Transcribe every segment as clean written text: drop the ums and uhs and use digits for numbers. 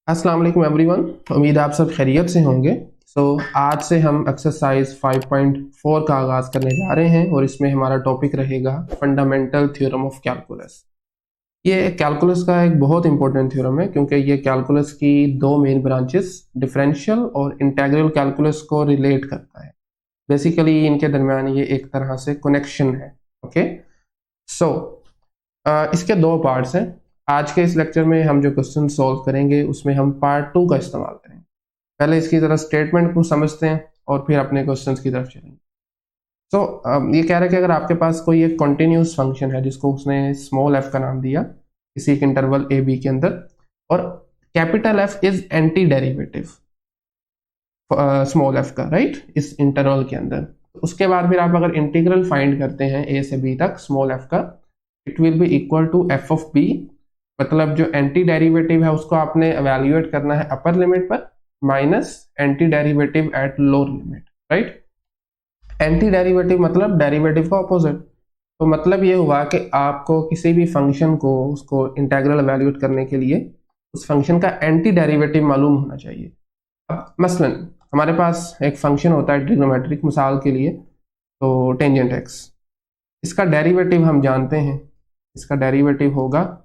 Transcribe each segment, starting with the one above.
अस्सलाम वालेकुम एवरीवन। उम्मीद है आप सब खैरियत से होंगे। आज से हम एक्सरसाइज 5.4 का आगाज़ करने जा रहे हैं और इसमें हमारा टॉपिक रहेगा फंडामेंटल थ्योरम ऑफ कैलकुलस। ये कैलकुलस का एक बहुत इंपॉर्टेंट थ्योरम है क्योंकि ये कैलकुलस की दो मेन ब्रांचेस डिफरेंशियल और इंटीग्रल कैलकुलस को रिलेट करता है। बेसिकली इनके दरमियान ये एक तरह से कनेक्शन है। ओके, सो इसके दो पार्ट्स हैं। आज के इस लेक्चर में हम जो क्वेश्चन सॉल्व करेंगे उसमें हम पार्ट 2 का इस्तेमाल करेंगे। पहले इसकी तरह स्टेटमेंट को समझते हैं और फिर अपने क्वेश्चंस की तरफ चलेंगे। ये कह रहा है कि अगर आपके पास कोई एक कॉन्टिन्यूस फंक्शन है जिसको उसने स्मॉल एफ का नाम दिया किसी एक इंटरवल ए बी के अंदर, और capital F is anti derivative small F का, राइट, इस इंटरवल के अंदर। उसके बाद फिर आप अगर इंटीग्रल फाइंड करते हैं ए से बी तक स्मॉल एफ का, it will be equal to F of B. मतलब जो एंटी डेरिवेटिव है उसको आपने एवेल्युएट करना है अपर लिमिट पर minus anti derivative at lower limit, right. Anti derivative मतलब डेरिवेटिव का ऑपोजिट। तो मतलब ये हुआ कि आपको किसी भी फंक्शन को उसको इंटीग्रल एवेल्युएट करने के लिए उस फंक्शन का एंटी डेरिवेटिव मालूम होना चाहिए। अब मसलन हमारे पास एक फंक्शन होता है ट्रिग्नोमेट्रिक, मिसाल के लिए तो टेंजेंट एक्स, इसका डेरिवेटिव हम जानते हैं, इसका डेरिवेटिव होगा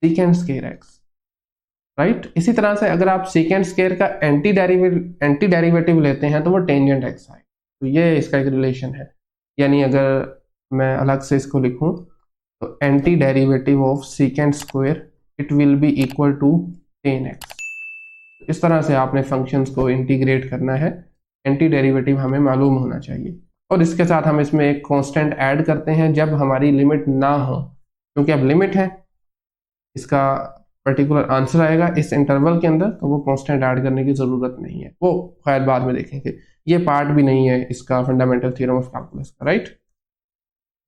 सीकेंट स्क्वायर एक्स, राइट। इसी तरह से अगर आप सीकेंट स्क्वायर का एंटी डेरिवेटिव लेते हैं तो वो टेंजेंट एक्स है। तो ये इसका एक रिलेशन है। यानी अगर मैं अलग से इसको लिखूं तो anti derivative of secant square it will be equal to ten X. इस तरह से आपने फंक्शंस को इंटीग्रेट करना है, एंटी डेरिवेटिव हमें मालूम होना चाहिए। और इसके साथ हम इसमें एक कांस्टेंट ऐड करते हैं जब हमारी लिमिट ना हो, क्योंकि अब लिमिट है, इसका पर्टिकुलर आंसर आएगा इस इंटरवल के अंदर, तो वो कांस्टेंट ऐड करने की ज़रूरत नहीं है, वो खैर बाद में देखेंगे। ये पार्ट भी नहीं है इसका फंडामेंटल थ्योरम ऑफ कैलकुलस का, राइट।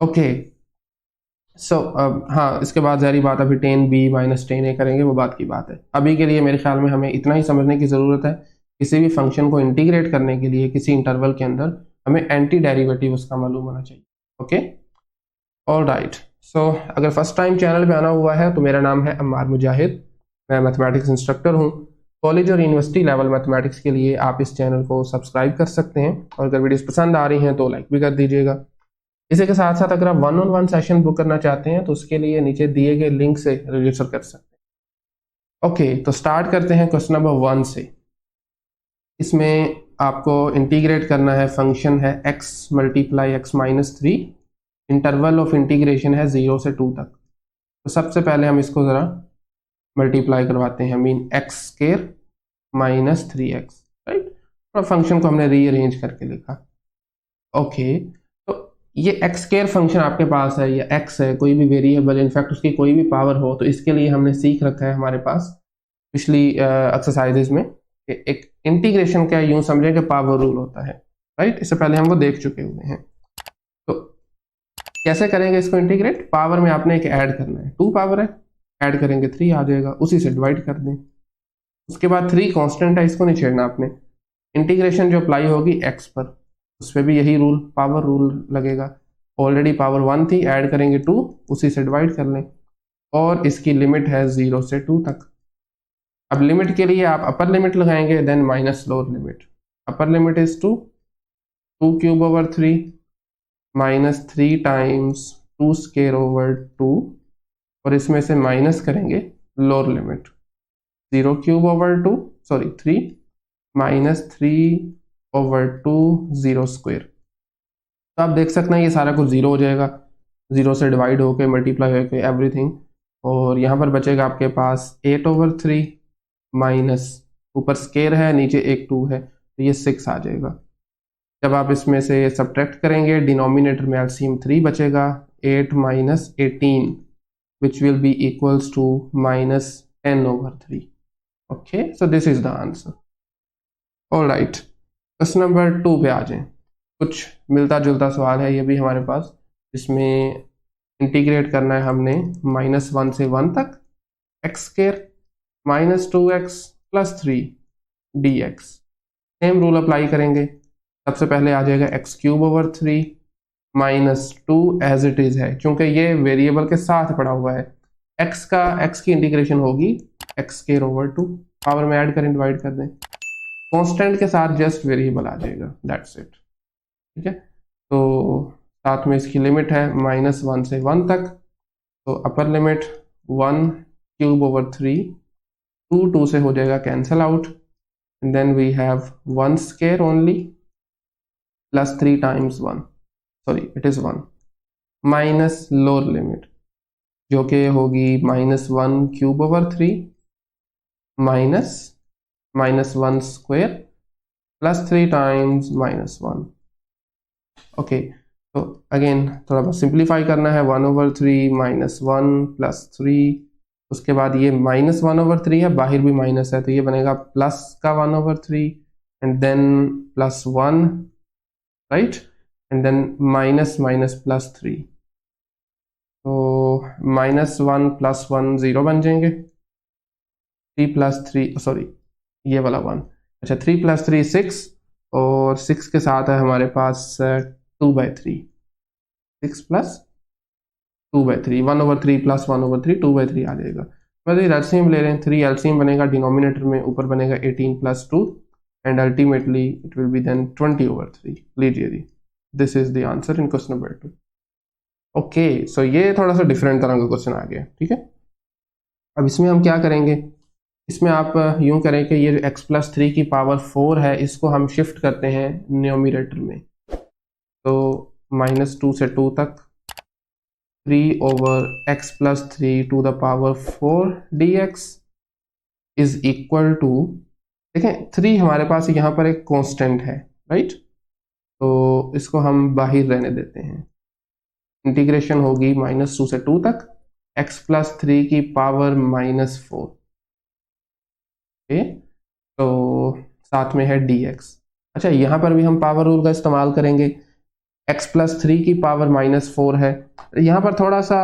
ओके, सो हाँ, इसके बाद जारी बात अभी 10b माइनस 10a करेंगे, वो बात की बात है। अभी के लिए मेरे ख्याल में हमें इतना ही समझने की ज़रूरत है, किसी भी फंक्शन को इंटीग्रेट करने के लिए किसी इंटरवल के अंदर हमें एंटी डेरिवेटिव उसका मालूम होना चाहिए। Okay, all right. अगर फर्स्ट टाइम चैनल पे आना हुआ है तो मेरा नाम है अम्मार मुजाहिद, मैं मैथमेटिक्स इंस्ट्रक्टर हूँ। कॉलेज और यूनिवर्सिटी लेवल मैथमेटिक्स के लिए आप इस चैनल को सब्सक्राइब कर सकते हैं, और अगर वीडियोस पसंद आ रही हैं तो लाइक भी कर दीजिएगा। इसी के साथ साथ अगर आप 1-on-1 सेशन बुक करना चाहते हैं तो उसके लिए नीचे दिए गए लिंक से रजिस्टर कर सकते हैं। ओके, तो स्टार्ट करते हैं क्वेश्चन नंबर 1 से। इसमें आपको इंटीग्रेट करना है, फंक्शन है x multiply x minus 3, interval of integration है 0 से 2 तक। तो सबसे पहले हम इसको ज़रा मल्टीप्लाई करवाते हैं, mean x square minus 3x, right. और फंक्शन को हमने रीअरेंज करके लिखा। ओके, तो ये एक्स स्क्वायर फंक्शन आपके पास है, या x है, कोई भी वेरिएबल, इनफैक्ट उसकी कोई भी पावर हो, तो इसके लिए हमने सीख रखा है हमारे पास पिछली एक्सरसाइजेज में कि एक इंटीग्रेशन का यूं समझें कि पावर रूल होता है, राइट। इससे पहले हम वो देख चुके हुए हैं। तो कैसे करेंगे इसको इंटीग्रेट? पावर में आपने एक ऐड करना है, 2 पावर है, ऐड करेंगे 3 आ जाएगा, उसी से डिवाइड कर दें। उसके बाद 3 कांस्टेंट है, इसको नहीं छेड़ना आपने। इंटीग्रेशन जो अप्लाई होगी x पर, उस पर भी यही रूल, पावर रूल लगेगा। ऑलरेडी पावर 1 थी, ऐड करेंगे 2, उसी से डिवाइड कर लें, और इसकी लिमिट है 0 से 2 तक। अब लिमिट के लिए आप अपर लिमिट लगाएंगे, then minus lower limit. Upper limit is 2 cube over 3 minus 3 times 2 square over 2, और इसमें से माइनस करेंगे lower limit 0 cube over 3 minus 3 over 2 0 square. तो आप देख सकते हैं ये सारा कुछ 0 हो जाएगा, 0 से डिवाइड होके मल्टीप्लाई होके एवरीथिंग, और यहाँ पर बचेगा आपके पास 8 ओवर 3 माइनस, ऊपर स्क्वायर है नीचे एक 2 है, तो ये 6 आ जाएगा। जब आप इसमें से सब्ट्रैक्ट करेंगे, डिनोमिनेटर में एलसीएम 3 बचेगा, 8 minus 18 which will be equals to minus 10 over 3. Okay, so this is the answer. All right, question number 2 पे आ जाएं। कुछ मिलता जुलता सवाल है ये भी हमारे पास, इसमें इंटीग्रेट करना है हमने -1 से 1 तक X square minus 2x plus 3 dx। Same rule apply करेंगे। सबसे पहले आ जाएगा x cube over 3 minus 2 as it is है, क्योंकि ये वेरिएबल के साथ पड़ा हुआ है। x की इंटीग्रेशन होगी x स्क्वायर ओवर 2, पावर में ऐड करें, डिवाइड कर दें, कांस्टेंट के साथ जस्ट वेरिएबल आ जाएगा, दैट्स इट। ठीक है, तो साथ में इसकी लिमिट है -1 से 1 तक, तो अपर लिमिट 1³/3, 2 से हो जाएगा cancel out, and then we have 1 square only plus 3 times 1, sorry it is 1, minus lower limit जो कि होगी -1³/3 minus -1 square plus 3 times -1। Okay, तो अगेन थोड़ा बहुत सिंप्लीफाई करना है, 1/3 -1 प्लस 3, उसके बाद ये -1/3 है, बाहर भी माइनस है तो ये बनेगा प्लस का 1/3 and then +1, right, and then minus minus +3, तो -1 + 1 0 बन जाएंगे, 3 + 3 सॉरी ये वाला 1, अच्छा 3 + 3 6, और 6 के साथ है हमारे पास 2/3, 6 + 2/3, 1/3 + 1/3 2/3 आ जाएगा। मतलब एलसीएम ले रहे हैं, 3 एलसीएम बनेगा डिनोमिनेटर में, ऊपर बनेगा 18 + 2 and ultimately it will be then 20/3। लीजिए जी, this is the answer in question number 2। Okay, so ये थोड़ा सा डिफरेंट तरह का क्वेश्चन आ गया। ठीक है, अब इसमें हम क्या करेंगे, इसमें आप यूं करें कि ये जो x+3 की पावर 4 है इसको हम शिफ्ट करते हैं न्यूमरेटर में, तो -2 से 2 तक 3/x+3 to the power 4 dx is equal to, देखें 3 हमारे पास यहाँ पर एक कांस्टेंट है, राइट, तो इसको हम बाहर रहने देते हैं, इंटीग्रेशन होगी -2 से 2 तक x+3 की पावर -4, तो साथ में है dx। अच्छा, यहाँ पर भी हम पावर रूल का इस्तेमाल करेंगे, x+3 की पावर -4 है, यहाँ पर थोड़ा सा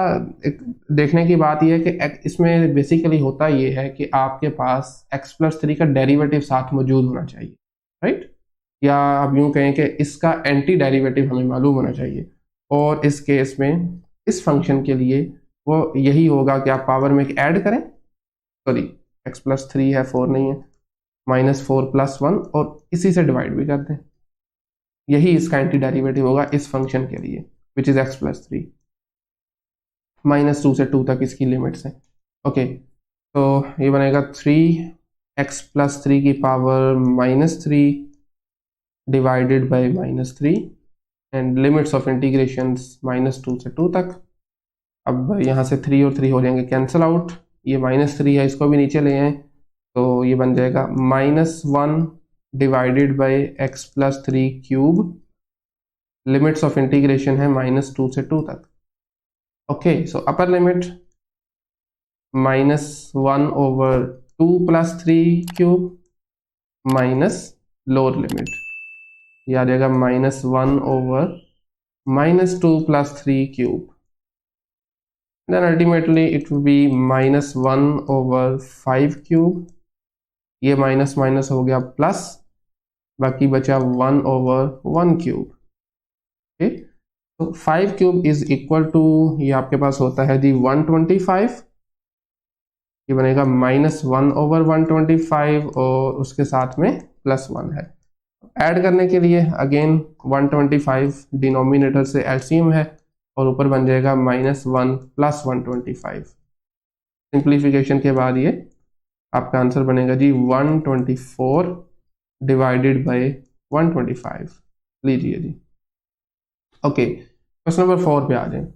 एक देखने की बात यह है कि इसमें बेसिकली होता ये है कि आपके पास x+3 का डेरिवेटिव साथ मौजूद होना चाहिए, राइट, या आप यूं कहें कि इसका एंटी डेरिवेटिव हमें मालूम होना चाहिए, और इस केस में इस फंक्शन के लिए वो यही होगा कि आप पावर में ऐड करें, सॉरी x+3 है 4 नहीं है, -4 + 1 और इसी से डिवाइड भी कर दें, यही इसका एंटी डेरिवेटिव होगा इस फंक्शन के लिए विच इज x+3, -2 से 2 तक इसकी लिमिट्स हैं। ओके, तो ये बनेगा 3x+3 की power -3 divided by -3 and limits of integration -2 से 2 तक। अब यहाँ से 3 और 3 हो जाएंगे कैंसल आउट, ये -3 है इसको भी नीचे ले आए, तो ये बन जाएगा -1 divided by x+3³ limits of integration है -2 से 2 तक। Okay, so upper limit -1/2 + 3³ minus lower limit, ये आ जाएगा -1/-2 + 3³, then ultimately it will be -1/5³, ये माइनस माइनस हो गया प्लस, बाकी बचा 1/1³। ओके, तो 5³ इज इक्वल टू, ये आपके पास होता है जी 125, ये बनेगा -1/125 और उसके साथ में +1 है। ऐड करने के लिए अगेन 125 डिनोमिनेटर से एलसीएम है और ऊपर बन जाएगा -1 + 125। सिंप्लीफिकेशन के बाद ये आपका आंसर बनेगा जी 124 डिवाइडेड बाय 125। लीजिए जी, ओके, क्वेश्चन नंबर 4 पे आ जाए।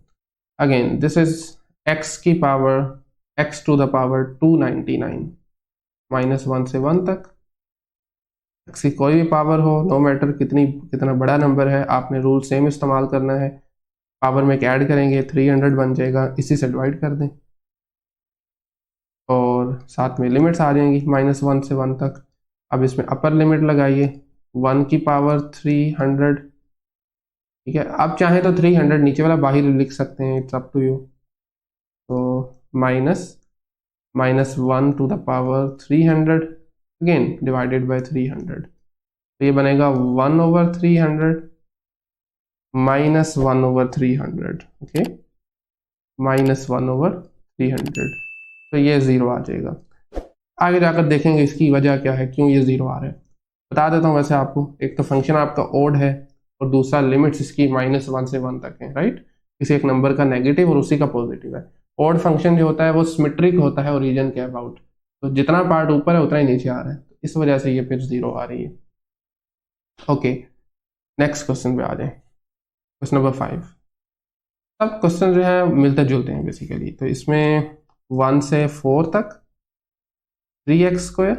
अगेन दिस इज x की power x to the power 299, -1 से 1 तक, x की कोई भी पावर हो, नो मैटर कितना बड़ा नंबर है, आपने रूल सेम इस्तेमाल करना है, पावर में ऐड करेंगे 300 बन जाएगा, इसी से डिवाइड कर दें और साथ में लिमिट्स आ जाएंगी -1 से 1 तक। अब इसमें अपर लिमिट लगाइए 1 की पावर 300, ठीक है, आप चाहें तो 300 नीचे वाला बाहर लिख सकते हैं, इट्स अप टू यू, तो -1 to the power 300 again divided by 300, तो ये बनेगा 1/300 -1/300, ओके, -1/300, तो ये 0 आ जाएगा। आगे जाकर देखेंगे इसकी वजह क्या है, क्यों ये 0 आ रहा है। बता देता हूँ वैसे आपको, एक तो फंक्शन आपका ओड है और दूसरा लिमिट्स इसकी -1 से 1 तक है, राइट। किसी एक नंबर का नेगेटिव और उसी का पॉजिटिव है। ओड फंक्शन जो होता है वो सिमेट्रिक होता है ओरिजिन के अबाउट, तो जितना पार्ट ऊपर है उतना ही नीचे आ रहा है, तो इस वजह से ये फिर 0 आ रही है। ओके, नेक्स्ट क्वेश्चन पे आ जाए, क्वेश्चन नंबर 5। सब क्वेश्चन जो है मिलते जुलते हैं बेसिकली, तो इसमें 1 से 4 तक 3x²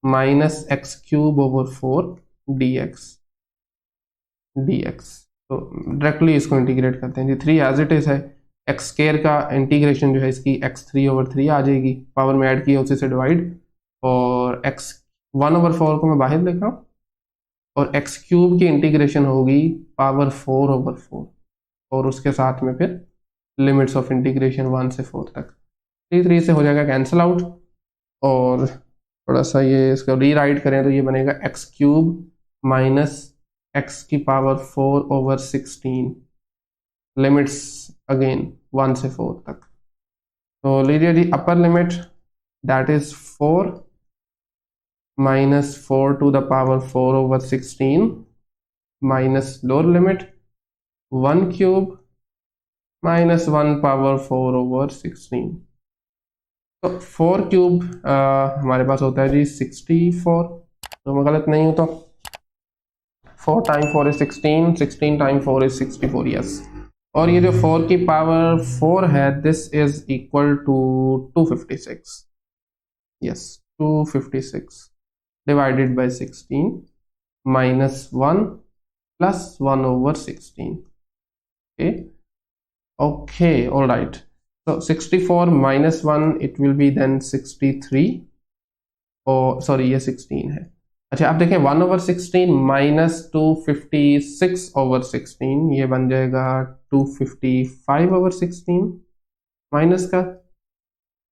-x³/4 dx। तो डायरेक्टली इसको इंटीग्रेट करते हैं जी। 3 एज इट इज है, x² का इंटीग्रेशन जो है इसकी x3/3 आ जाएगी, पावर में ऐड किया उसी से डिवाइड, और x1/4 को मैं बाहर लिख रहा हूँ, और x³ की इंटीग्रेशन होगी पावर 4/4, और उसके साथ में फिर लिमिट्स ऑफ इंटीग्रेशन 1 से 4 तक। 3 से हो जाएगा कैंसिल आउट, और थोड़ा सा ये इसको रीराइट करें तो ये बनेगा x³ - x⁴/16, लिमिट्स अगेन 1 से 4 तक। तो लीजिए जी, upper limit that is 4 - 4⁴/16 minus lower limit 1³ - 1⁴/16। तो 4³ हमारे पास होता है जी 64, तो मैं गलत नहीं हूं तो 4 × 4 is 16, 16 × 4 is 64, यस। और ये जो 4 की पावर 4 है, this is equal to 256, yes, 256 divided by 16 -1 + 1/16। Okay, all right. So 64 - 1 it will be then 63, और सॉरी ये 16 है। अच्छा, आप देखें 1/16 - 256/16, ये बन जाएगा 255/16 माइनस का,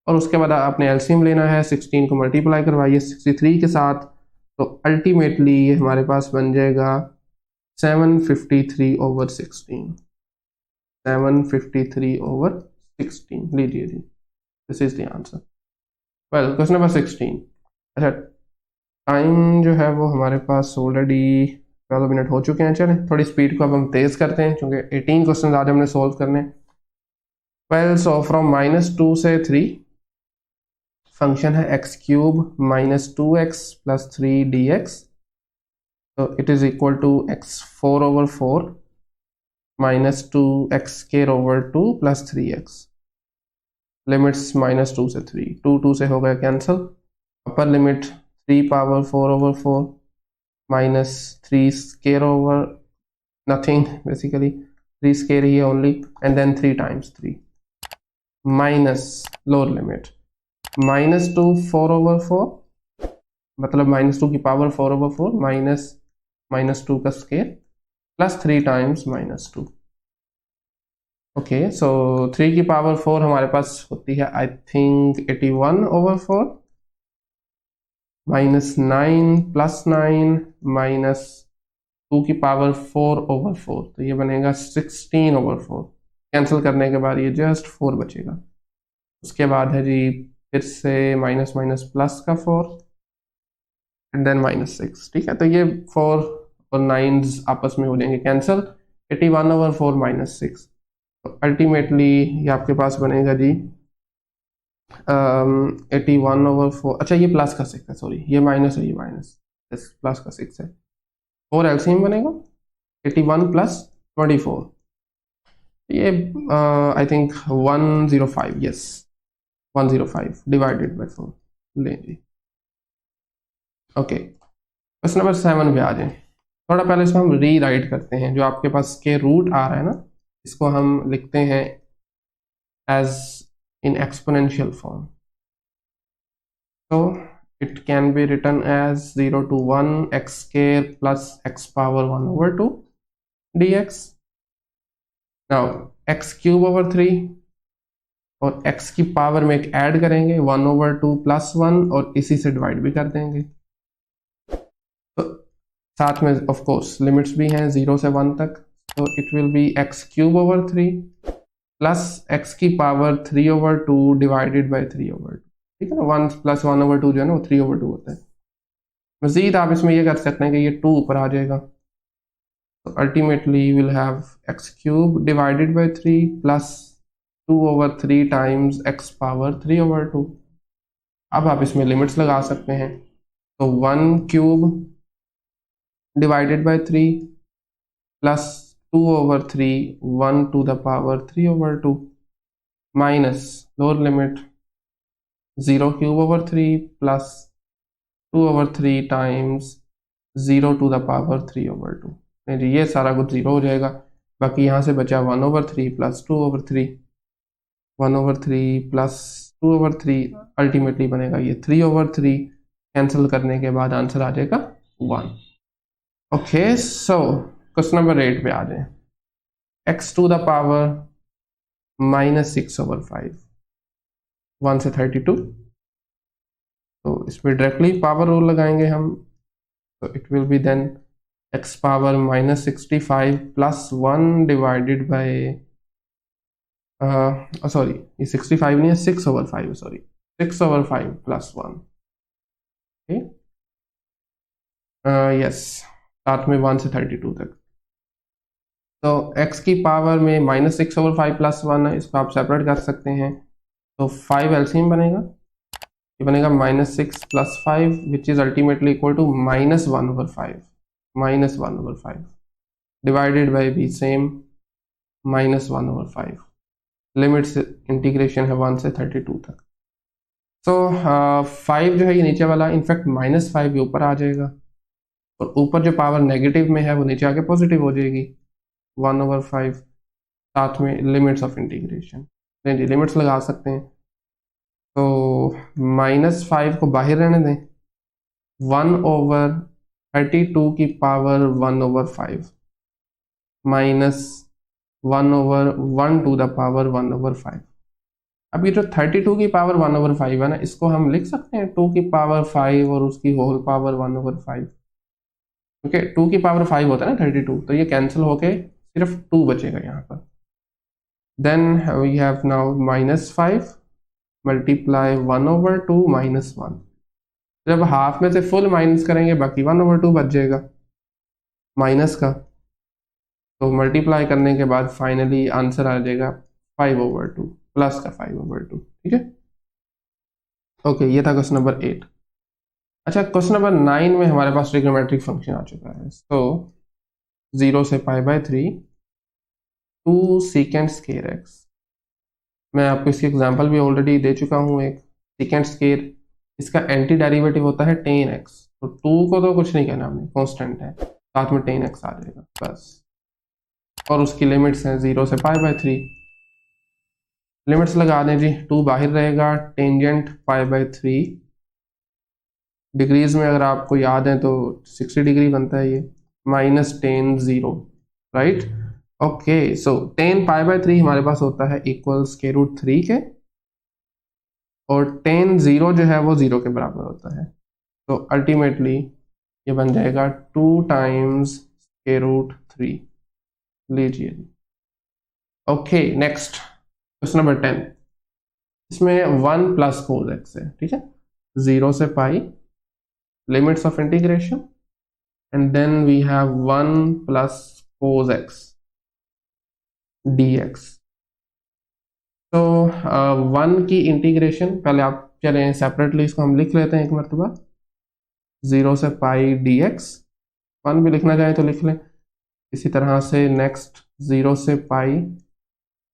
और उसके बाद आपने एलसीएम लेना है, 16 को मल्टीप्लाई करवाइए 63 के साथ, तो अल्टीमेटली ये हमारे पास बन जाएगा 753/16, 753/16। लीजिए जी, this is the answer. Well, question number 16। अच्छा, टाइम जो है वो हमारे पास ऑलरेडी 12 मिनट हो चुके हैं। चलें थोड़ी स्पीड को अब हम तेज करते हैं, क्योंकि 18 क्वेश्चन आज हमने सोल्व करने। वेल, सो फ्रॉम -2 से 3 फंक्शन है x³ - 2x + 3 dx, तो it is equal to x4/4 - 2x²/2 + 3x, limits -2 से 3, 2 से हो गया cancel, upper limit 3⁴/4 -3² nothing, basically 3² ही है only, and then 3 × 3 minus lower limit -2 4/4, मतलब -2 की पावर 4/4 माइनस -2 का स्केयर प्लस 3 × -2। ओके, सो 3 की पावर 4 हमारे पास होती है आई थिंक 81/4, -9 + 9 -2 की पावर 4/4, तो ये बनेगा 16/4। कैंसिल करने के बाद ये जस्ट 4 बचेगा। उसके बाद है जी फिर से माइनस प्लस का 4 एंड देन -6। ठीक है, तो ये 4 और 9 आपस में हो जाएंगे कैंसिल, 81/4 - 6, तो अल्टीमेटली ये आपके पास बनेगा जी 81/4। अच्छा, ये प्लस का 6 है, सॉरी ये माइनस है, ये माइनस प्लस का 6 है, 4 एलसीएम बनेगा 81 + 24, ये I think 105, yes 105 divided by 4 ले जी। ओके, क्वेश्चन नंबर 7 पे आ जाए। थोड़ा पहले इसको हम री राइट करते हैं, जो आपके पास के रूट आ रहा है ना, इसको हम लिखते हैं एज इन एक्सपोनेंशियल फॉर्म, तो it can be written as 0 to 1 x² + x⁴1/2 dx। now x³/3 और x की पावर में एक ऐड करेंगे 1/2 + 1 और इसी से डिवाइड भी कर देंगे, तो साथ में ऑफ कोर्स लिमिट्स भी हैं 0 से 1 तक, तो it will B x³ + x की पावर 3/2 डिवाइडेड बाय 3/2। ठीक है ना, 1 + 1/2 जो है ना वो 3/2 होता है। मजीद आप इसमें ये कर सकते हैं कि ये 2 ऊपर आ जाएगा, तो ultimately will have x³ divided by 3 plus 2/3 times x⁻3/2। अब आप इसमें लिमिट्स लगा सकते हैं, तो 1³ divided by 3 plus 2/3 1⁻3/2 minus lower limit 0³/3 plus 2/3 times 0⁻3/2। नहीं जी, ये सारा कुछ 0 हो जाएगा, बाकी यहाँ से बचा 1/3 प्लस 2/3, 1/3 प्लस 2/3, अल्टीमेटली बनेगा ये 3/3। कैंसिल करने के बाद आंसर आ जाएगा 1। ओके, सो क्वेश्चन नंबर 8 पे आ जाए। x⁻⁻6/5 1 से 32, तो इसमें डायरेक्टली पावर रूल लगाएंगे हम, तो it will be then x⁻⁻65 plus 1 divided by sorry ये 65 नहीं है, 6/5, सॉरी 6/5 प्लस 1। यस, साथ में 1 से 32 तक। तो x की पावर में -6/5 प्लस 1 है, इसको आप सेपरेट कर सकते हैं, तो 5 एलसीएम बनेगा, ये बनेगा -6 + 5 which is ultimately equal to -1/5, -1/5 divided by भी सेम -1/5। लिमिट्स इंटीग्रेशन है 1 से 32 तक। तो 5 जो है ये नीचे वाला, इनफैक्ट -5 ये ऊपर आ जाएगा, और ऊपर जो पावर नेगेटिव में है वो नीचे आके पॉजिटिव हो जाएगी 1/5। साथ में लिमिट्स ऑफ इंटीग्रेशन, जी लिमिट्स लगा सकते हैं, तो -5 को बाहर रहने दें, 1/32 की पावर 1/5 माइनस 1/1 टू द पावर 1/5। अब ये जो 32 की पावर 1/5 है ना, इसको हम लिख सकते हैं 2 की पावर 5 और उसकी होल पावर 1/5, क्योंकि 2 की पावर 5 होता है ना 32, तो ये कैंसिल होके सिर्फ 2 बचेगा यहाँ पर। Then we have now -5 multiply 1/2 -1। जब हाफ में से फुल माइनस करेंगे बाकी 1/2 बच जाएगा माइनस का, तो मल्टीप्लाई करने के बाद फाइनली आंसर आ जाएगा 5/2 प्लस का 5/2। ठीक है, ओके, ये था क्वेश्चन नंबर 8। अच्छा, क्वेश्चन नंबर 9 में हमारे पास ट्रिग्नोमेट्रिक फंक्शन आ चुका है। तो 0 से π/3 2 secant स्केयर x, मैं आपको इसकी एग्जांपल भी ऑलरेडी दे चुका हूँ। एक secant स्केयर, इसका एंटी डेरिवेटिव होता है tan x, तो 2 को तो कुछ नहीं कहना हमने, कांस्टेंट है, साथ में tan x आ जाएगा बस, और उसकी लिमिट्स हैं 0 से π/3। लिमिट्स लगा दें जी, 2 बाहर रहेगा, टेंजेंट π/3 डिग्रीज में अगर आपको याद है तो 60 डिग्री बनता है ये, माइनस tan 0, राइट। ओके, सो tan π/3 हमारे पास होता है इक्वल √3 के, और tan 0 जो है वो 0 के बराबर होता है, तो अल्टीमेटली ये बन जाएगा 2 टाइम्स √3। लीजिए, ओके, नेक्स्ट क्वेश्चन नंबर 10। इसमें 1 + cos x है, ठीक है, 0 से π, limits of integration, and then we have 1 + cos x dx। तो 1 की इंटीग्रेशन पहले आप चलें सेपरेटली इसको हम लिख लेते हैं एक मरतबा, 0 से π dx, 1 भी लिखना चाहे तो लिख लें। इसी तरह से नेक्स्ट 0 से π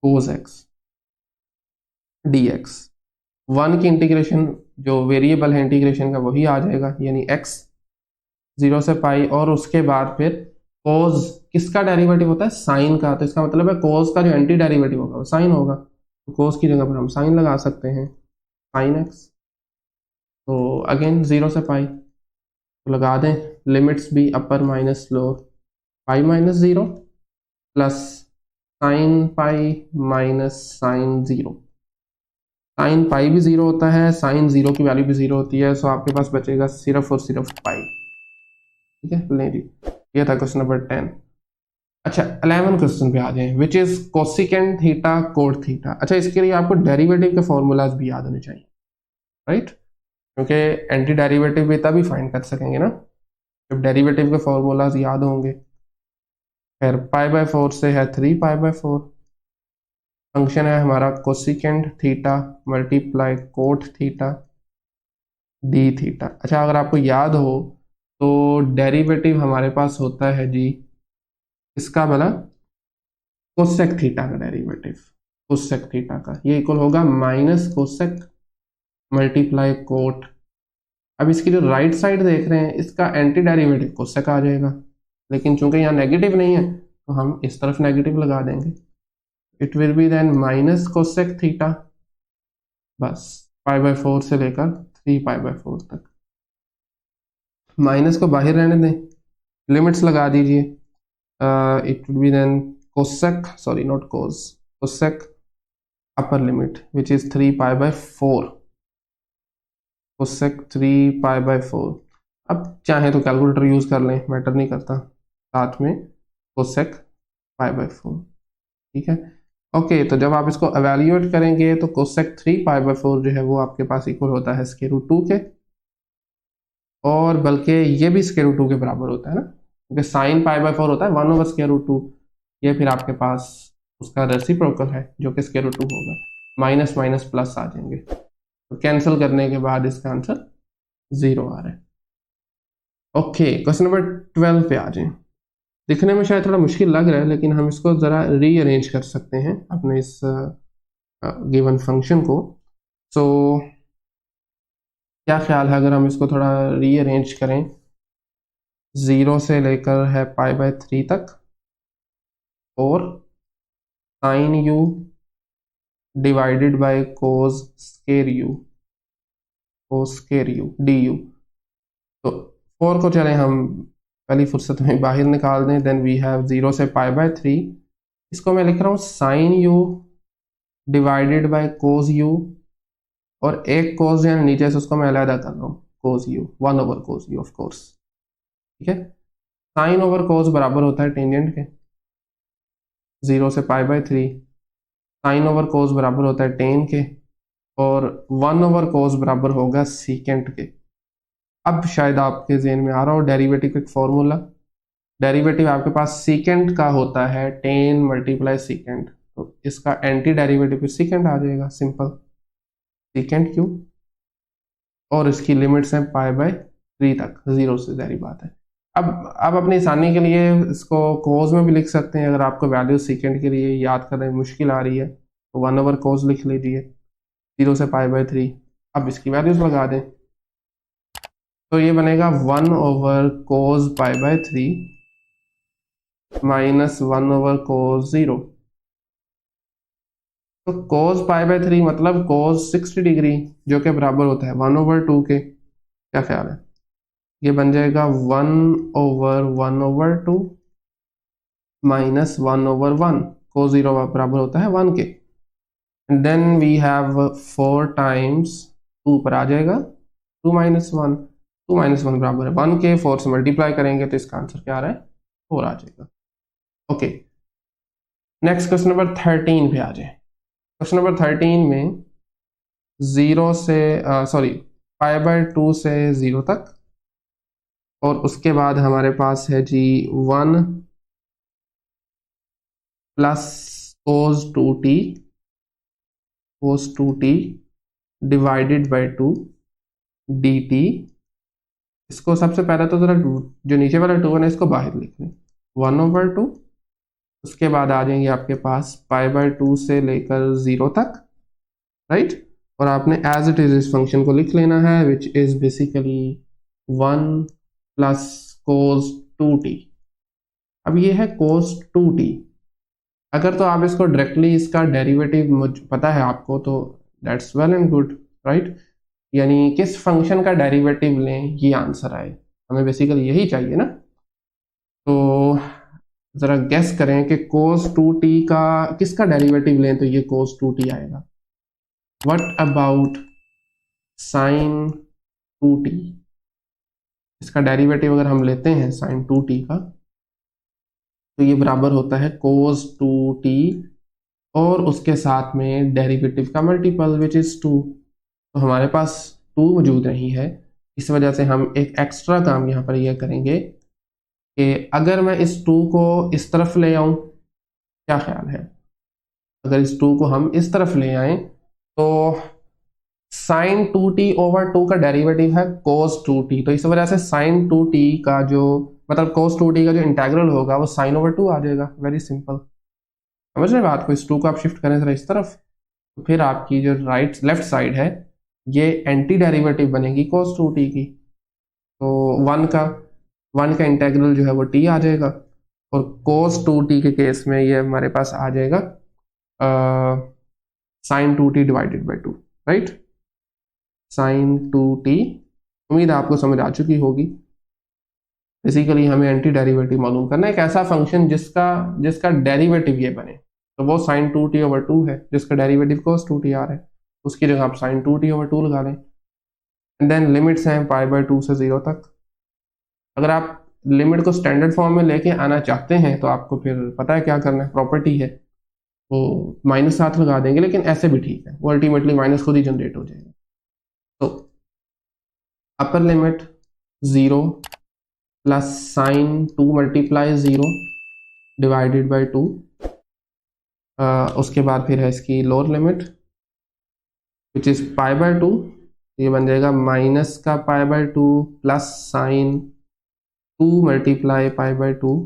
cos x dx। 1 की इंटीग्रेशन जो वेरिएबल है इंटीग्रेशन का वही आ जाएगा, यानी x 0 से π, और उसके बाद फिर cos किसका डेरिवेटिव होता है, साइन का, तो इसका मतलब है cos का जो एंटी डेरिवेटिव होगा वो साइन होगा, तो cos की जगह पर हम साइन लगा सकते हैं, साइन x। तो अगेन 0 से π तो लगा दें, लिमिट्स भी upper minus lower, π - 0 plus sine π minus sine 0। Sine π भी 0 होता है, साइन 0 की वैल्यू भी 0 होती है, सो आपके पास बचेगा सिर्फ और सिर्फ π। ठीक है, लें जी, ये था क्वेश्चन नंबर 10। अच्छा, 11 क्वेश्चन पे आ जाए, which is cosecant theta cot theta. अच्छा, इसके लिए आपको डेरिवेटिव के फॉर्मूलाज भी याद होने चाहिए। राइट, क्योंकि एंटी डेरिवेटिव भी तभी फाइंड कर सकेंगे ना जब डेरिवेटिव के फॉर्मूलाज याद होंगे। फिर π/4 से है 3π/4, फंक्शन है हमारा cosecant theta multiply cot theta D theta. अच्छा, अगर आपको याद हो तो डेरिवेटिव हमारे पास होता है जी इसका भला कोसेक थीटा का डेरिवेटिव, कोसेक थीटा का ये इक्वल होगा माइनस कोसेक मल्टीप्लाई कोट। अब इसकी जो राइट साइड देख रहे हैं इसका एंटी डेरिवेटिव कोसेक आ जाएगा, लेकिन चूंकि यहाँ नेगेटिव नहीं है तो हम इस तरफ नेगेटिव लगा देंगे। It will be then minus cosec theta, बस π/4 से लेकर 3π/4 तक। माइनस को बाहर रहने दें, लिमिट्स लगा दीजिए। It will be then cosec, sorry not cos, cosec upper limit which is 3π/4, cosec 3π/4। अब चाहे तो कैलकुलेटर यूज कर लें, मैटर नहीं करता, साथ में कोसेक π/4, ठीक है। ओके, तो जब आप इसको एवेल्यूएट करेंगे तो कोसेक 3π/4 जो है वो आपके पास इक्वल होता है √2 के, और बल्कि ये भी √2 के बराबर होता है ना, क्योंकि साइन π/4 होता है 1/√2, ये फिर आपके पास उसका रेसिप्रोकल है जो कि √2 होगा। माइनस माइनस प्लस आ जाएंगे, तो कैंसिल करने के बाद इसका आंसर 0 आ रहा है। ओके, क्वेश्चन नंबर 12 पे आ जाए। दिखने में शायद थोड़ा मुश्किल लग रहा है, लेकिन हम इसको ज़रा रीअरेंज कर सकते हैं अपने इस गिवन फंक्शन को। सो क्या ख्याल है अगर हम इसको थोड़ा रीअरेंज करें, 0 से लेकर है π/3 तक, और sine u divided by cos square u, cos square u du। तो 4 को चलें हम पहली फुर्सत में बाहर निकाल दें, देन वी हैव 0 से π/3, इसको मैं लिख रहा हूँ sine u divided by cos u, और एक कोस जो है नीचे से उसको मैं अलग कर रहा हूँ, कोस u 1/कोस u ऑफ कोर्स, ठीक है। साइन ओवर कोस बराबर होता है टेंजेंट के, 0 से π/3, साइन ओवर कोस बराबर होता है टेन के, और 1/कोस बराबर होगा सीकेंट के। अब शायद आपके जेहन में आ रहा हो डेरिवेटिव का एक फॉर्मूला, डेरिवेटिव आपके पास सीकेंट का होता है टेन मल्टीप्लाई सीकेंट, तो इसका एंटी डेरिवेटिव सीकेंट आ जाएगा, सिंपल सीकेंट क्यू, और इसकी लिमिट्स हैं π/3 तक, 0 से जारी बात है। अब अपनी आसानी के लिए इसको कोस में भी लिख सकते हैं, अगर आपको वैल्यू सीकेंट के लिए याद करने में मुश्किल आ रही है तो 1/कोस लिख लीजिए, 0 से π/3। अब इसकी वैल्यूज लगा दें, तो ये बनेगा 1/कोस π/3 माइनस 1/कोस 0। तो कोस π/3 मतलब कोस 60 डिग्री, जो कि बराबर होता है 1/2 के। क्या ख्याल है, ये बन जाएगा 1/1/2 माइनस 1/1, कोस 0 बराबर होता है 1 के। देन वी हैव 4 टाइम्स 2 पर आ जाएगा 2 - 1, 2 - 1 बराबर है 1 के, 4 से मल्टीप्लाई करेंगे तो इसका आंसर क्या आ रहा है, 4 आ जाएगा। ओके, नेक्स्ट क्वेश्चन नंबर 13 पे आ जाए। क्वेश्चन नंबर 13 में 0 से π/2 से 0 तक, और उसके बाद हमारे पास है जी 1 plus cos 2t divided by 2 dt। इसको सबसे पहले तो जरा जो नीचे वाला 2 है इसको बाहर लिख लें, 1/2, उसके बाद आ जाएंगे आपके पास π/2 से लेकर 0 तक, राइट। और आपने एज इट इज इस फंक्शन को लिख लेना है which is basically 1 plus cos 2t। अब ये है कोस 2t, अगर तो आप इसको डायरेक्टली इसका डेरिवेटिव पता है आपको तो that's well and good, right. यानी किस फंक्शन का डेरिवेटिव लें ये आंसर आए, हमें बेसिकली यही चाहिए ना। तो जरा गेस करें कि cos 2t का किसका डेरिवेटिव लें तो ये cos 2t आएगा। व्हाट अबाउट sin 2t, इसका डेरिवेटिव अगर हम लेते हैं sin 2t का तो ये बराबर होता है cos 2t और उसके साथ में डेरिवेटिव का मल्टीपल विच इज 2। तो हमारे पास 2 मौजूद नहीं है। इस वजह से हम एक एक्स्ट्रा काम यहाँ पर यह करेंगे कि अगर मैं इस 2 को इस तरफ ले आऊँ, क्या ख्याल है? अगर इस 2 को हम इस तरफ ले आए तो साइन 2t/2 का डेरिवेटिव है cos 2t, तो इस वजह से साइन 2t का जो मतलब cos 2t का जो इंटेग्रल होगा वो sin/2 आ जाएगा। वेरी सिंपल, समझ रहे बात को? इस 2 को आप शिफ्ट करें जरा इस तरफ, तो फिर आपकी जो लेफ्ट साइड है ये एंटी डेरिवेटिव बनेगी cos 2t की। तो 1 का इंटेग्रल जो है वो t आ जाएगा, और cos 2t के केस में ये हमारे पास आ जाएगा sin 2t divided by 2, right? sin 2t, उम्मीद है आपको समझ आ चुकी होगी। बेसिकली हमें एंटी डेरिवेटिव मालूम करना है, एक ऐसा फंक्शन जिसका डेरिवेटिव ये बने। तो वो sin 2t/2 है, जिसका डेरिवेटिव cos 2t आ रहा है, उसकी जगह आप sin 2t/2 लगा लें। एंड देन लिमिट्स हैं π/2 से 0 तक। अगर आप लिमिट को स्टैंडर्ड फॉर्म में लेके आना चाहते हैं तो आपको फिर पता है क्या करना है, प्रॉपर्टी है, वो -7 लगा देंगे, लेकिन ऐसे भी ठीक है, वो अल्टीमेटली माइनस खुद ही जनरेट हो जाएगा। तो upper limit 0 plus sin 2 multiply 0 divided by 2, उसके बाद फिर है इसकी लोअर लिमिट विच इज π/2, ये बन जाएगा माइनस का π/2 plus sin 2 multiply π/2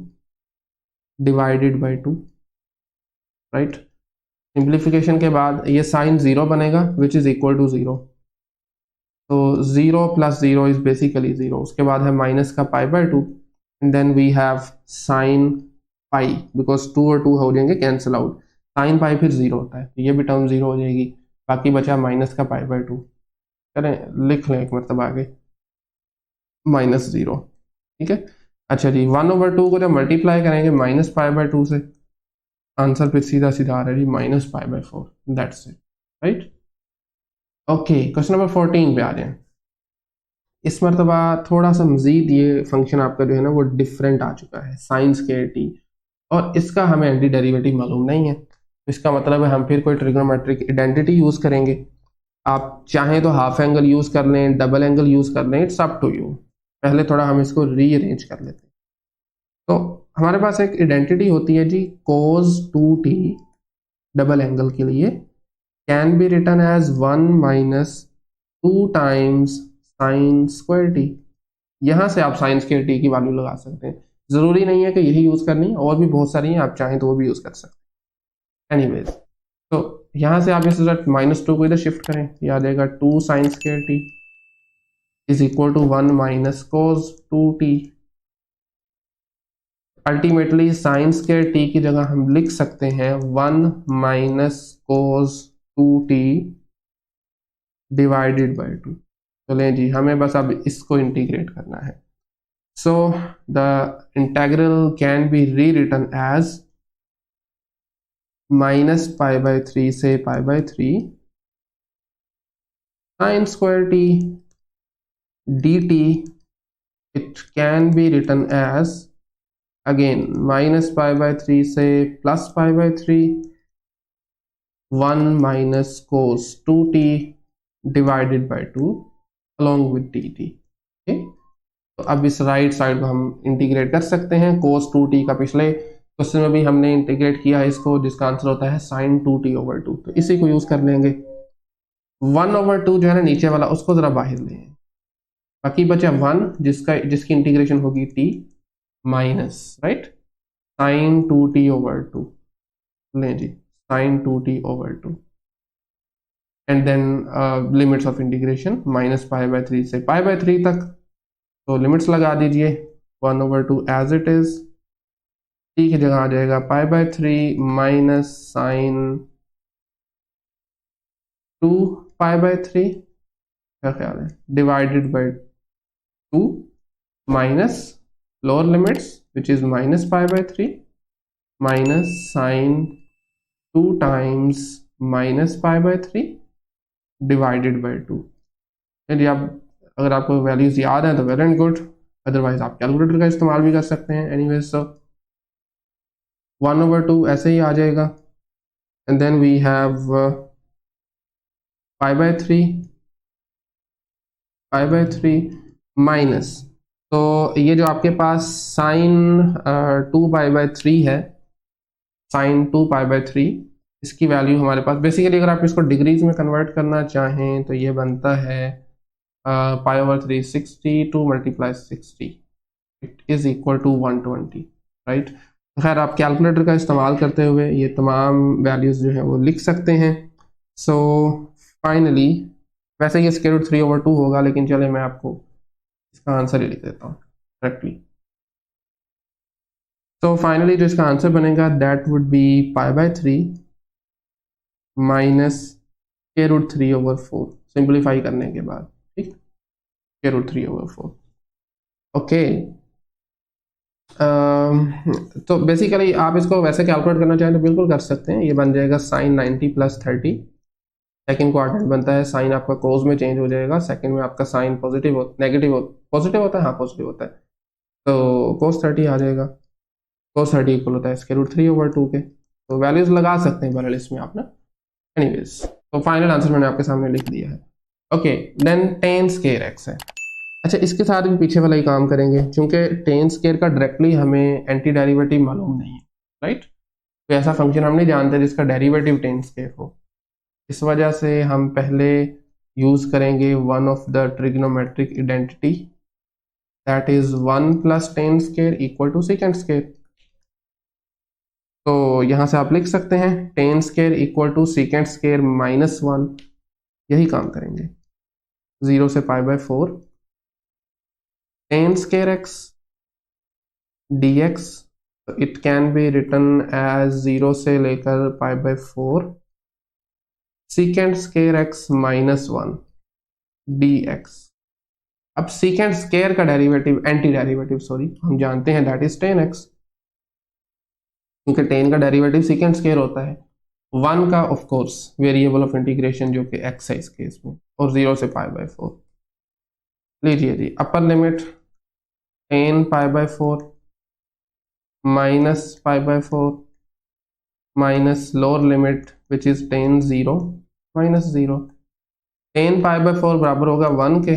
divided by 2, right? Simplification के बाद ये साइन 0 बनेगा विच इज इक्वल टू 0, तो 0 प्लस 0 इज बेसिकली 0। उसके बाद है माइनस का π/2 and then we have sine pi, because 2 और 2 हो जाएंगे कैंसिल आउट, साइन पाई फिर 0 होता है, तो ये भी टर्म 0 हो जाएगी, बाकी बचा माइनस का π/2। करें, लिख लें एक मरतबा आगे, -0, ठीक है। अच्छा जी, 1/2 को जब मल्टीप्लाई करेंगे माइनस π/2 से, आंसर फिर सीधा सीधा आ रहा है जी -π/4, that's it, right? Okay, question number 14 पे आ जाएं। इस मरतबा थोड़ा सा मजीद ये फंक्शन आपका जो है ना वो डिफरेंट आ चुका है, साइन स्क्वायर टी, और इसका हमें एंटी डेरिवेटिव मालूम नहीं है। इसका मतलब है हम फिर कोई ट्रिग्नोमेट्रिक आइडेंटिटी यूज करेंगे। आप चाहें तो हाफ एंगल यूज कर लें, डबल एंगल यूज कर लें, इट्स अप टू यू। पहले थोड़ा हम इसको रीअरेंज कर लेते हैं। तो हमारे पास एक आइडेंटिटी होती है जी cos 2t डबल एंगल के लिए, can be written as 1 minus 2 times sine square T. यहां से आप साइन स्क्वायर टी की वैल्यू लगा सकते हैं, जरूरी नहीं है कि यही यूज करनी है, और भी बहुत सारी हैं, आप चाहें तो वो भी यूज कर सकते हैं। एनीवेज, तो यहां से आप इस -2 को इधर शिफ्ट करें, ये आ जाएगा 2 sine square t is equal to 1 minus cos 2t। Ultimately sine square T की जगह हम लिख सकते हैं 1 minus cos 2t divided by 2। चलें जी, हमें बस अब इसको इंटीग्रेट करना है। So the integral can be rewritten as -π/3 से π/3 sine square t dt, it can be written as again -π/3 से +π/3 1 minus cos 2t divided by 2 along with dt। okay? तो अब इस राइट साइड को हम इंटीग्रेट कर सकते हैं। cos 2t का पिछले क्वेश्चन में भी हमने इंटीग्रेट किया है इसको, जिसका आंसर होता है sin 2t/2, तो इसी को यूज कर लेंगे। 1/2 जो है ना नीचे वाला, उसको जरा बाहर ले, बाकी बचा 1 जिसकी इंटीग्रेशन होगी t minus, right, sin 2t/2 लें जी, sin 2t/2 and then limits of integration -π/3 से π/3 तक, तो लिमिट्स लगा दीजिए। 1/2 एज इट इज, t की जगह आ जाएगा π/3 माइनस साइन 2π/3, क्या ख्याल है, divided by 2 minus lower limits which is -π/3 minus sine 2 times -π/3 divided by 2। यदि आप अगर आपको वैल्यूज याद है तो वेल एंड गुड, अदरवाइज आप कैलकुलेटर का इस्तेमाल भी कर सकते हैं। एनीवेज, सो 1/2 ऐसे ही आ जाएगा, and then we have π/3 π/3 minus, तो ये जो आपके पास साइन 2π/3 है, साइन 2π/3, इसकी वैल्यू हमारे पास बेसिकली अगर आप इसको डिग्रीज में कन्वर्ट करना चाहें तो ये बनता है π/3 60 2 × 60, it is equal to 120, right. खैर आप कैलकुलेटर का इस्तेमाल करते हुए ये तमाम वैल्यूज जो है वो लिख सकते हैं। सो फाइनली, वैसे ये √3/2 होगा, लेकिन चले मैं आपको इसका आंसर ही लिख देता हूँ करेक्टली। तो फाइनली जो इसका आंसर बनेगा that would be π/3 minus √3/4, simplify करने के बाद, ठीक, √3/4। ओके, तो बेसिकली आप इसको वैसे कैलकुलेट करना चाहें तो बिल्कुल कर सकते हैं। ये बन जाएगा साइन 90 + 30, सेकंड क्वाड्रेंट बनता है, साइन आपका कोस में चेंज हो जाएगा, सेकंड में आपका साइन पॉजिटिव पॉजिटिव होता है, हाँ पॉजिटिव होता है, तो कोस 30 आ जाएगा। कोस 30 इक्वल होता है इसके √3/2 के, तो वैल्यूज लगा सकते हैं बहरहाल इसमें आप ना। एनीवेज, तो फाइनल आंसर मैंने आपके सामने लिख दिया है। Okay, then tan square x है। अच्छा, इसके साथ भी पीछे वाला ही काम करेंगे, क्योंकि tan स्क्वायर का डायरेक्टली हमें एंटी डेरिवेटिव मालूम नहीं है, राइट। तो ऐसा फंक्शन हम नहीं जानते जिसका डेरिवेटिव tan स्क्वायर हो, इस वजह से हम पहले यूज करेंगे one of the trigonometric identity, that is 1 + tan square equal to second square. तो यहां से आप लिख सकते हैं tan square equal to second square -1, यही काम करेंगे 0 से π/4 tan square x dx, it can be written as 0 से लेकर π/4 सेकंड स्क्वायर x -1 dx। अब सेकंड स्क्वायर का डेरिवेटिव, एंटी डेरिवेटिव सॉरी, हम जानते हैं दैट इज tan x, क्योंकि tan का डेरिवेटिव सेकंड स्क्वायर होता है, 1 का of course variable of integration जो कि x है इस केस में, और 0 से π/4। लीजिए जी, upper limit tan π/4 minus π/4 minus lower limit which is tan 0 -0। tan π/4 बराबर होगा 1 के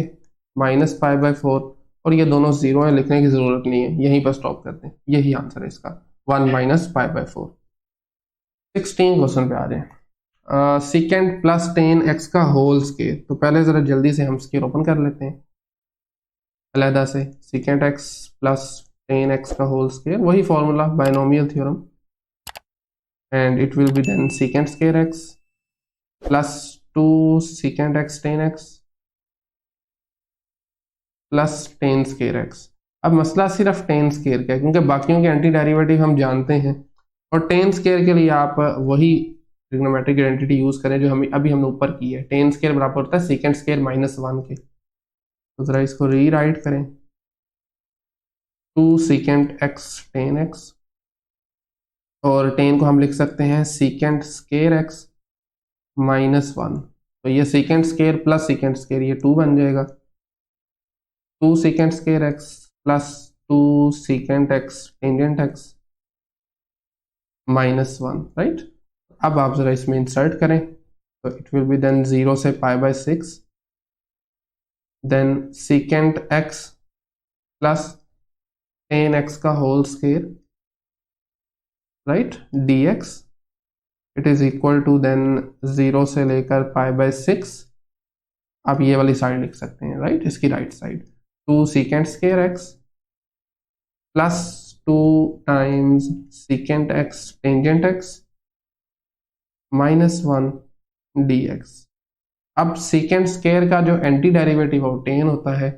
माइनस π/4, और ये दोनों 0 है, लिखने की जरूरत नहीं है, यहीं पर स्टॉप करते हैं, यही आंसर है इसका, 1 - π/4। 16 क्वेश्चन पे आ रहे हैं। सेकेंड प्लस tan x का होल स्क्वायर, तो पहले जरा जल्दी से हम स्क्वायर ओपन कर लेते हैं अलहदा से। Second x plus tan x का होल स्क्वायर, वही formula binomial theorem, and it will be then second square x plus 2 second x tan x plus tan square x। अब मसला सिर्फ tan स्क्वायर का है, क्योंकि बाकियों के एंटी डेरिवेटिव हम जानते हैं, और tan स्क्वायर के लिए आप वही ट्रिग्नोमेट्रिक आइडेंटिटी यूज करें जो हम अभी हमने ऊपर की है। tan स्क्वायर बराबर होता है सेकंड स्क्वायर -1 के, तो जरा इसको रीराइट करें, 2 सेकंड x tan x, और tan को हम लिख सकते हैं सेकंड स्क्वायर x -1, तो ये second square plus second square, ये 2 बन जाएगा, 2 second square x plus 2 second x tangent x -1, right. अब आप जरा इसमें इंसर्ट करें, तो इट विल बी देन 0 से π/6, then second x plus tan x का whole square, right, dx, it is equal to then 0 से लेकर π/6, आप ये वाली साइड लिख सकते हैं, राइट, इसकी right side, 2 second square x plus 2 times second x tangent x -1 dx। अब सेकंड स्क्वायर का जो एंटी डेरिवेटिव हो tan होता है,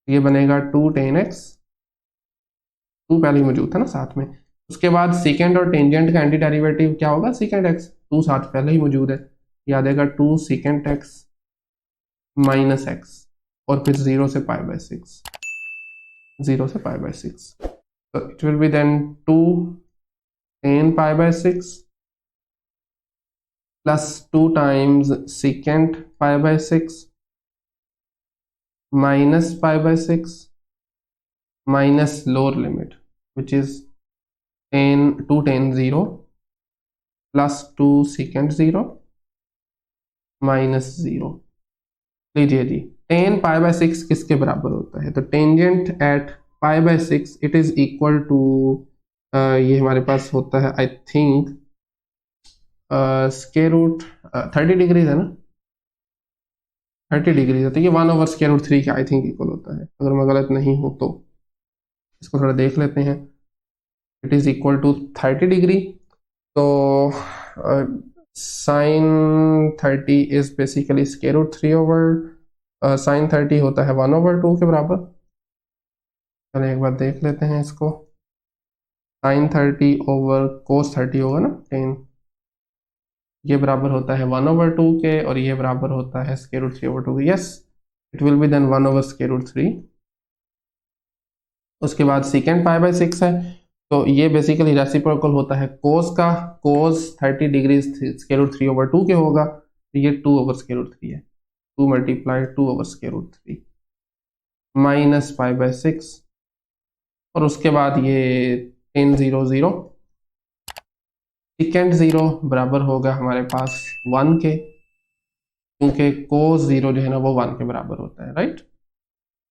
ये बनेगा 2 tan x, 2 पहले ही मौजूद था ना साथ में, उसके बाद सेकंड और टेंजेंट का एंटी डेरिवेटिव क्या होगा, सेकंड x, 2 साथ पहले ही मौजूद है, याद आएगा 2 सेकंड x -x, और फिर 0 से π/6, 0 से π/6, तो it will be then 2 tan π/6 plus 2 times second π/6 minus π/6 minus lower limit which is 2 tan 0 plus 2 second 0 -0। लीजिए जी, टेन पाई बाय सिक्स किसके बराबर होता है? तो tangent at pi by six it is equal to, ये हमारे पास होता है I think square root 30 degrees है ना, 30 डिग्रीज है, तो ये 1/√3 के आई थिंक इक्वल होता है, अगर मैं गलत नहीं हूं तो। इसको थोड़ा देख लेते हैं। It is equal to 30 degree, तो sine 30 is basically square root 3 over sine 30 होता है 1/2 के बराबर। चलो एक बार देख लेते हैं इसको। साइन 30 ओवर कोस 30 होगा ना 10, ये बराबर होता है 1/2 के, और ये बराबर होता है √3/2 के। Yes, it will be then 1/√3। उसके बाद सेकेंड पाई बाय 6 है, तो ये बेसिकली रेसिप्रोकल होता है कोस का। कोस 30 डिग्री √3/2 के होगा, तो ये 2/√3 है। 2 मल्टीप्लाई 2/√3 माइनस पाई बाय 6, और उसके बाद ये 10 0 0, सेकेंड 0 बराबर होगा हमारे पास 1 के, क्योंकि कोस 0 जो है ना वो 1 के बराबर होता है, राइट।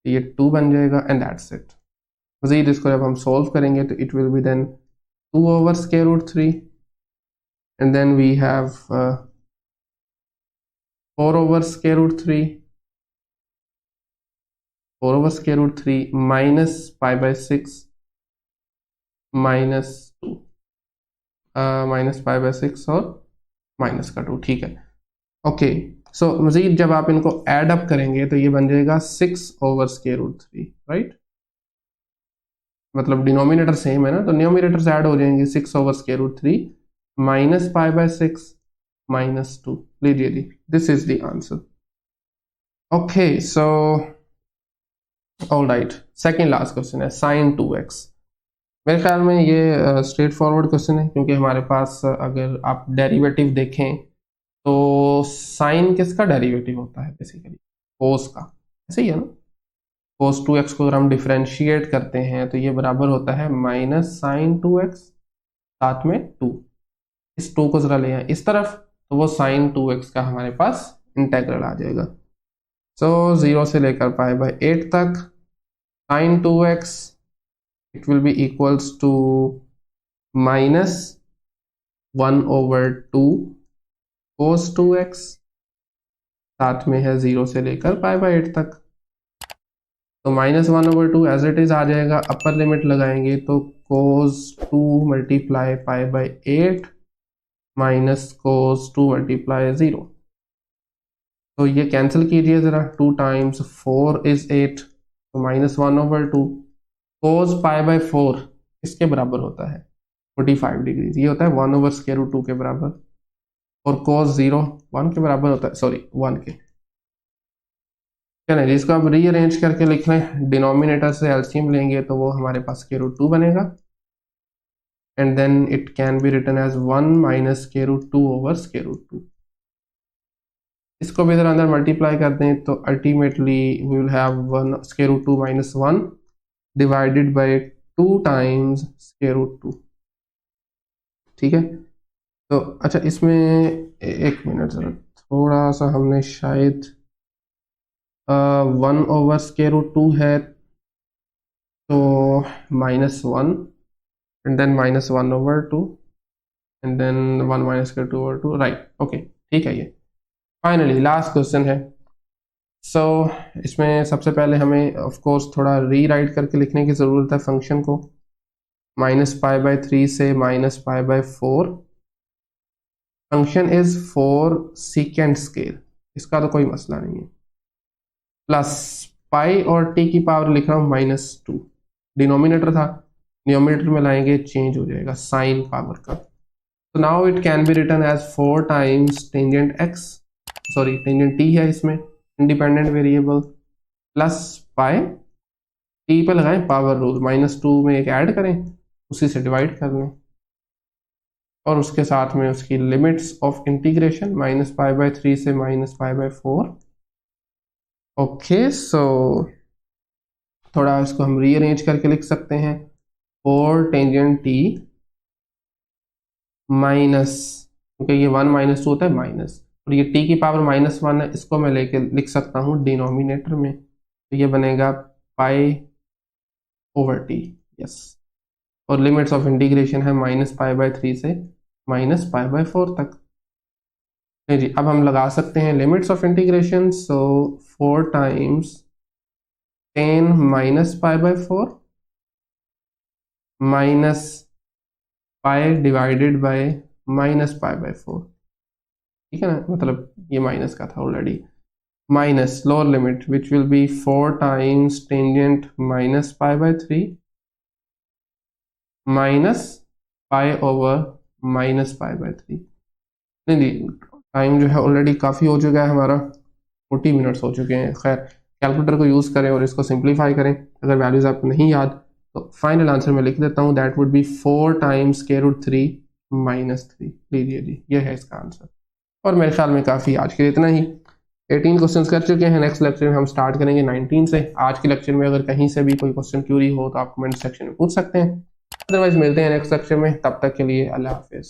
ये 2 बन जाएगा एंड दैट्स इट। मजीद इसको जब हम सोल्व करेंगे तो it will be then 2/√3 and then we have 4/√3, 4/√3 minus pi by 6 minus 2, minus pi by 6 और माइनस का 2, ठीक है। ओके, सो मजीद जब आप इनको एड अप करेंगे तो ये बन जाएगा 6/√3, राइट। मतलब डिनोमिनेटर सेम है ना, तो न्यूमिनेटर्स ऐड हो जाएंगे। 6/√3 माइनस पाई बाय 6 माइनस 2, लीजिए जी, this is the answer. Okay, so all right, second last question है साइन 2x। मेरे ख्याल में ये स्ट्रेट फॉरवर्ड क्वेश्चन है, क्योंकि हमारे पास अगर आप डेरिवेटिव देखें तो साइन किसका डेरिवेटिव होता है? बेसिकली कोस का, ऐसे ही है ना। कोस 2x को अगर हम डिफ्रेंशिएट करते हैं तो ये बराबर होता है माइनस साइन 2x साथ में 2। इस 2 को जरा ले आए इस तरफ, तो वो साइन 2x का हमारे पास इंटेग्रल आ जाएगा। सो 0 से लेकर पाई बाय 8 तक sine 2x it will be equals to minus 1/2 cos 2x, साथ में है 0 से लेकर पाई बाय 8 तक। तो माइनस 1/2 एज इट इज आ जाएगा। अपर लिमिट लगाएंगे तो कोस 2 multiply pi by 8 minus cos 2 multiply 0, तो ये कैंसिल कीजिए जरा। 2 टाइम्स 4 इज 8, तो माइनस 1/2 कोस पाई बाय 4 इसके बराबर होता है 45 डिग्री, ये होता है 1/√2 के बराबर। और कोस 0 1 के बराबर होता है, सॉरी 1 के। चलें, जिसको आप रीअरेंज करके लिख लें, डिनोमिनेटर से एलसीएम लेंगे तो वो हमारे पास √2 बनेगा, and then it can be written as 1 minus √2/√2। इसको भी इधर अंदर मल्टीप्लाई कर दें तो ultimately we will have 1 √2 minus 1 divided by 2 times √2, ठीक है। तो अच्छा, इसमें एक मिनट जरा, थोड़ा सा हमने शायद 1/√2 है, तो -1 and then -1/2 and then 1 minus √2/2, right. Okay, ठीक है। ये फाइनली लास्ट क्वेश्चन है। सो इसमें सबसे पहले हमें ऑफ कोर्स थोड़ा रीराइट करके लिखने की ज़रूरत है फंक्शन को। -π/3 से -π/4, फंक्शन इज 4 सेकेंड स्केल, इसका तो कोई मसला नहीं है। प्लस पाई और टी की पावर लिख रहा हूँ -2, डिनोमिनेटर था, न्यूमिनेटर में लाएंगे चेंज हो जाएगा साइन पावर का। तो now it can be written as 4 times tangent x, sorry tangent t है इसमें independent variable, plus pi t पे लगाएं पावर रूल, -2 में एक ऐड करें, उसी से डिवाइड कर लें, और उसके साथ में उसकी लिमिट्स ऑफ इंटीग्रेशन -π/3 से -π/4। ओके, सो थोड़ा इसको हम रीअरेंज करके लिख सकते हैं। 4 टेंजेंट t माइनस, क्योंकि ये 1 - 2 होता है माइनस, और ये t की पावर -1 है, इसको मैं लेके लिख सकता हूँ डिनोमिनेटर में, तो ये बनेगा π/t। यस, और लिमिट्स ऑफ इंटीग्रेशन है -π/3 से -π/4 तक। जी, अब हम लगा सकते हैं limits of integration. So 4 times 10 -π/4 minus pi divided by -π/4, ठीक है ना, मतलब ये माइनस का था already, minus lower limit which will be 4 times tangent -π/3 minus π/-π/3। नहीं जी, टाइम जो है ऑलरेडी काफ़ी हो चुका है हमारा, 40 मिनट्स हो चुके हैं। खैर, कैलकुलेटर को यूज़ करें और इसको सिंप्लीफाई करें। अगर वैल्यूज़ आपको नहीं याद तो फाइनल आंसर में लिख देता हूँ, दैट वुड बी 4 टाइम्स √3 -3। लीजिए जी, ये है इसका आंसर। और मेरे ख्याल में काफ़ी, आज के लिए इतना ही। 18 क्वेश्चंस कर चुके हैं। नेक्स्ट लेक्चर में हम स्टार्ट करेंगे 19 से। आज के लेक्चर में अगर कहीं से भी कोई क्वेश्चन क्यूरी हो तो आप कमेंट सेक्शन में पूछ सकते हैं। अदरवाइज मिलते हैं नेक्स्ट लेक्चर में, तब तक के लिए अल्लाह हाफिज़।